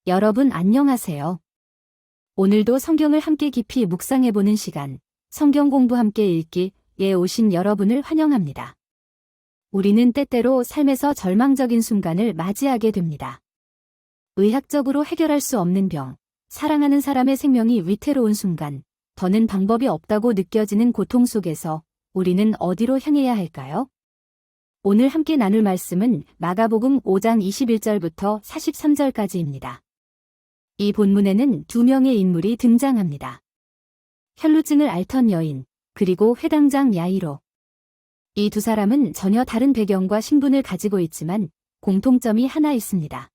여러분 안녕하세요. 오늘도 성경을 함께 깊이 묵상해보는 시간, 성경 공부 함께 읽기에 오신 여러분을 환영합니다. 우리는 때때로 삶에서 절망적인 순간을 맞이하게 됩니다. 의학적으로 해결할 수 없는 병, 사랑하는 사람의 생명이 위태로운 순간, 더는 방법이 없다고 느껴지는 고통 속에서 우리는 어디로 향해야 할까요? 오늘 함께 나눌 말씀은 마가복음 5장 21절부터 43절까지입니다. 이 본문에는 두 명의 인물이 등장합니다. 혈루증을 앓던 여인, 그리고 회당장 야이로. 이 두 사람은 전혀 다른 배경과 신분을 가지고 있지만 공통점이 하나 있습니다.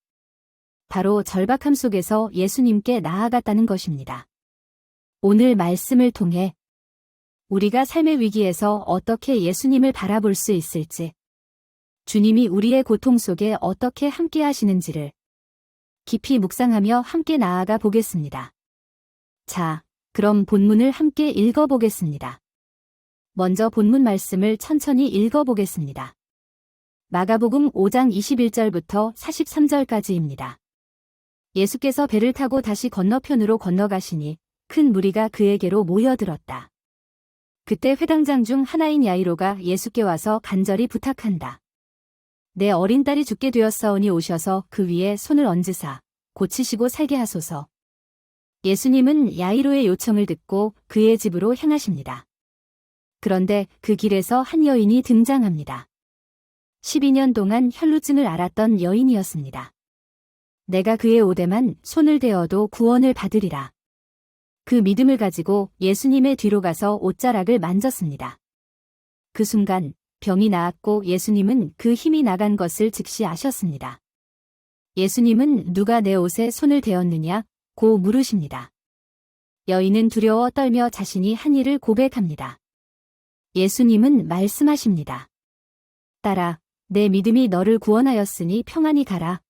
바로 절박함 속에서 예수님께 나아갔다는 것입니다. 오늘 말씀을 통해 우리가 삶의 위기에서 어떻게 예수님을 바라볼 수 있을지, 주님이 우리의 고통 속에 어떻게 함께 하시는지를 깊이 묵상하며 함께 나아가 보겠습니다. 자, 그럼 본문을 함께 읽어보겠습니다. 먼저 본문 말씀을 천천히 읽어보겠습니다. 마가복음 5장 21절부터 43절까지입니다. 예수께서 배를 타고 다시 건너편으로 건너가시니 큰 무리가 그에게로 모여들었다. 그때 회당장 중 하나인 야이로가 예수께 와서 간절히 부탁한다. 내 어린 딸이 죽게 되었사오니 오셔서 그 위에 손을 얹으사 고치시고 살게 하소서. 예수님은 야이로의 요청을 듣고 그의 집으로 향하십니다. 그런데 그 길에서 한 여인이 등장합니다. 12년 동안 혈루증을 앓았던 여인이었습니다. 내가 그의 오대만 손을 대어도 구원을 받으리라. 그 믿음을 가지고 예수님의 뒤로 가서 옷자락을 만졌습니다. 그 순간 병이 나았고 예수님은 그 힘이 나간 것을 즉시 아셨습니다. 예수님은 누가 내 옷에 손을 대었느냐? 고 물으십니다. 여인은 두려워 떨며 자신이 한 일을 고백합니다. 예수님은 말씀하십니다. 딸아, 내 믿음이 너를 구원하였으니 평안히 가라.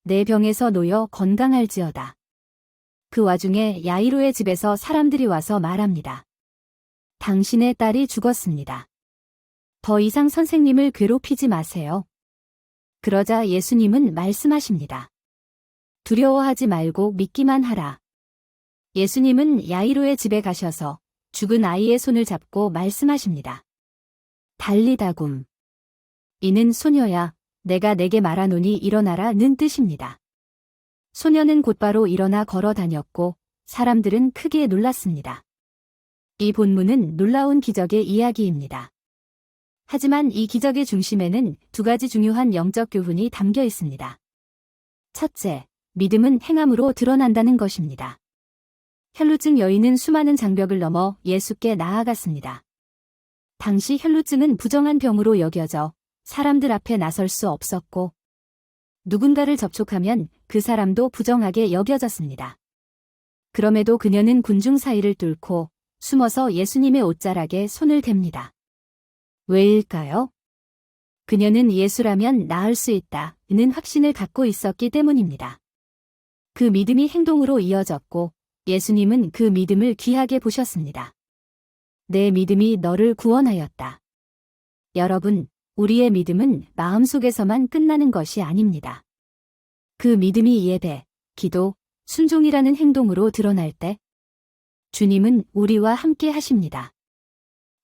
내 병에서 놓여 건강할지어다. 그 와중에 야이로의 집에서 사람들이 와서 말합니다. 당신의 딸이 죽었습니다. 더 이상 선생님을 괴롭히지 마세요. 그러자 예수님은 말씀하십니다. 두려워하지 말고 믿기만 하라. 예수님은 야이로의 집에 가셔서 죽은 아이의 손을 잡고 말씀하십니다. 달리다굼. 이는 소녀야, 내가 내게 말하노니 일어나라는 뜻입니다. 소녀는 곧바로 일어나 걸어 다녔고 사람들은 크게 놀랐습니다. 이 본문은 놀라운 기적의 이야기입니다. 하지만 이 기적의 중심에는 두 가지 중요한 영적 교훈이 담겨 있습니다. 첫째, 믿음은 행함으로 드러난다는 것입니다. 혈루증 여인은 수많은 장벽을 넘어 예수께 나아갔습니다. 당시 혈루증은 부정한 병으로 여겨져 사람들 앞에 나설 수 없었고 누군가를 접촉하면 그 사람도 부정하게 여겨졌습니다. 그럼에도 그녀는 군중 사이를 뚫고 숨어서 예수님의 옷자락에 손을 댑니다. 왜일까요? 그녀는 예수라면 나을 수 있다는 확신을 갖고 있었기 때문입니다. 그 믿음이 행동으로 이어졌고 예수님은 그 믿음을 귀하게 보셨습니다. 내 믿음이 너를 구원하였다. 여러분, 우리의 믿음은 마음속에서만 끝나는 것이 아닙니다. 그 믿음이 예배, 기도, 순종이라는 행동으로 드러날 때 주님은 우리와 함께 하십니다.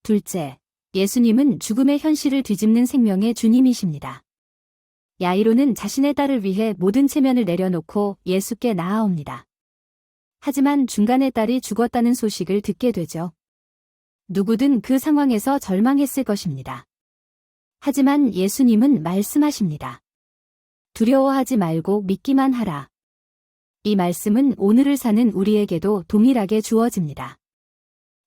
둘째, 예수님은 죽음의 현실을 뒤집는 생명의 주님이십니다. 야이로는 자신의 딸을 위해 모든 체면을 내려놓고 예수께 나아옵니다. 하지만 중간에 딸이 죽었다는 소식을 듣게 되죠. 누구든 그 상황에서 절망했을 것입니다. 하지만 예수님은 말씀하십니다. 두려워하지 말고 믿기만 하라. 이 말씀은 오늘을 사는 우리에게도 동일하게 주어집니다.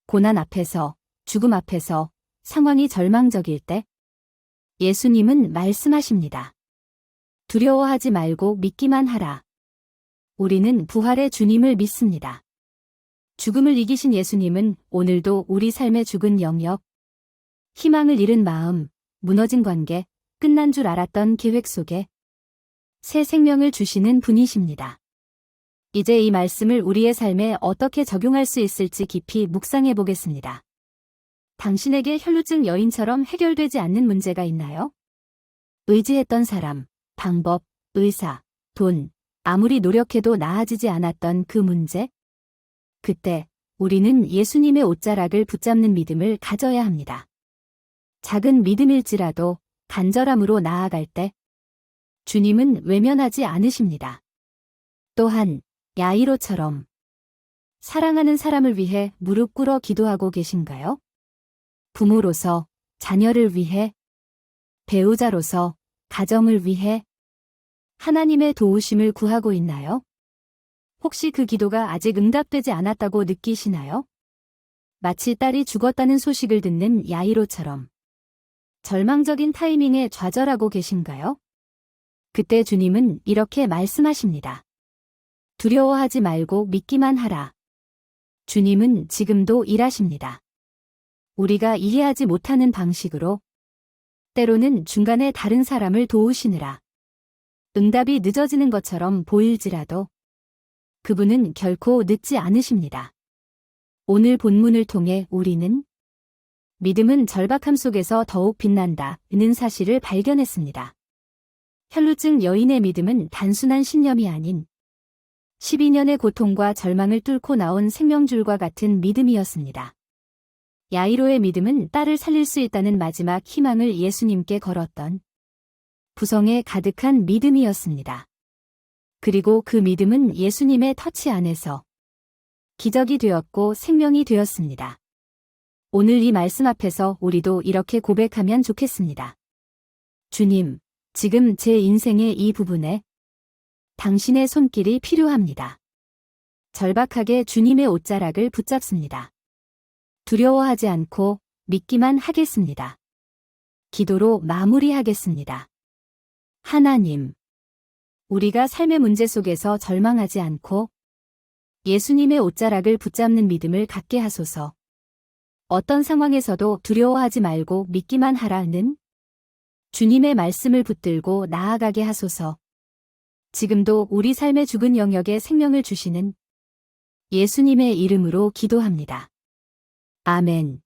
고난 앞에서, 죽음 앞에서, 상황이 절망적일 때 예수님은 말씀하십니다. 두려워하지 말고 믿기만 하라. 우리는 부활의 주님을 믿습니다. 죽음을 이기신 예수님은 오늘도 우리 삶의 죽은 영역, 희망을 잃은 마음, 무너진 관계, 끝난 줄 알았던 계획 속에 새 생명을 주시는 분이십니다. 이제 이 말씀을 우리의 삶에 어떻게 적용할 수 있을지 깊이 묵상해 보겠습니다. 당신에게 혈루증 여인처럼 해결되지 않는 문제가 있나요? 의지했던 사람, 방법, 의사, 돈, 아무리 노력해도 나아지지 않았던 그 문제? 그때 우리는 예수님의 옷자락을 붙잡는 믿음을 가져야 합니다. 작은 믿음일지라도 간절함으로 나아갈 때 주님은 외면하지 않으십니다. 또한 야이로처럼 사랑하는 사람을 위해 무릎 꿇어 기도하고 계신가요? 부모로서 자녀를 위해, 배우자로서 가정을 위해 하나님의 도우심을 구하고 있나요? 혹시 그 기도가 아직 응답되지 않았다고 느끼시나요? 마치 딸이 죽었다는 소식을 듣는 야이로처럼 절망적인 타이밍에 좌절하고 계신가요? 그때 주님은 이렇게 말씀하십니다. 두려워하지 말고 믿기만 하라. 주님은 지금도 일하십니다. 우리가 이해하지 못하는 방식으로, 때로는 중간에 다른 사람을 도우시느라 응답이 늦어지는 것처럼 보일지라도 그분은 결코 늦지 않으십니다. 오늘 본문을 통해 우리는 믿음은 절박함 속에서 더욱 빛난다는 사실을 발견했습니다. 혈루증 여인의 믿음은 단순한 신념이 아닌 12년의 고통과 절망을 뚫고 나온 생명줄과 같은 믿음이었습니다. 야이로의 믿음은 딸을 살릴 수 있다는 마지막 희망을 예수님께 걸었던 부성에 가득한 믿음이었습니다. 그리고 그 믿음은 예수님의 터치 안에서 기적이 되었고 생명이 되었습니다. 오늘 이 말씀 앞에서 우리도 이렇게 고백하면 좋겠습니다. 주님, 지금 제 인생의 이 부분에 당신의 손길이 필요합니다. 절박하게 주님의 옷자락을 붙잡습니다. 두려워하지 않고 믿기만 하겠습니다. 기도로 마무리하겠습니다. 하나님, 우리가 삶의 문제 속에서 절망하지 않고 예수님의 옷자락을 붙잡는 믿음을 갖게 하소서. 어떤 상황에서도 두려워하지 말고 믿기만 하라는 주님의 말씀을 붙들고 나아가게 하소서. 지금도 우리 삶의 죽은 영역에 생명을 주시는 예수님의 이름으로 기도합니다. 아멘.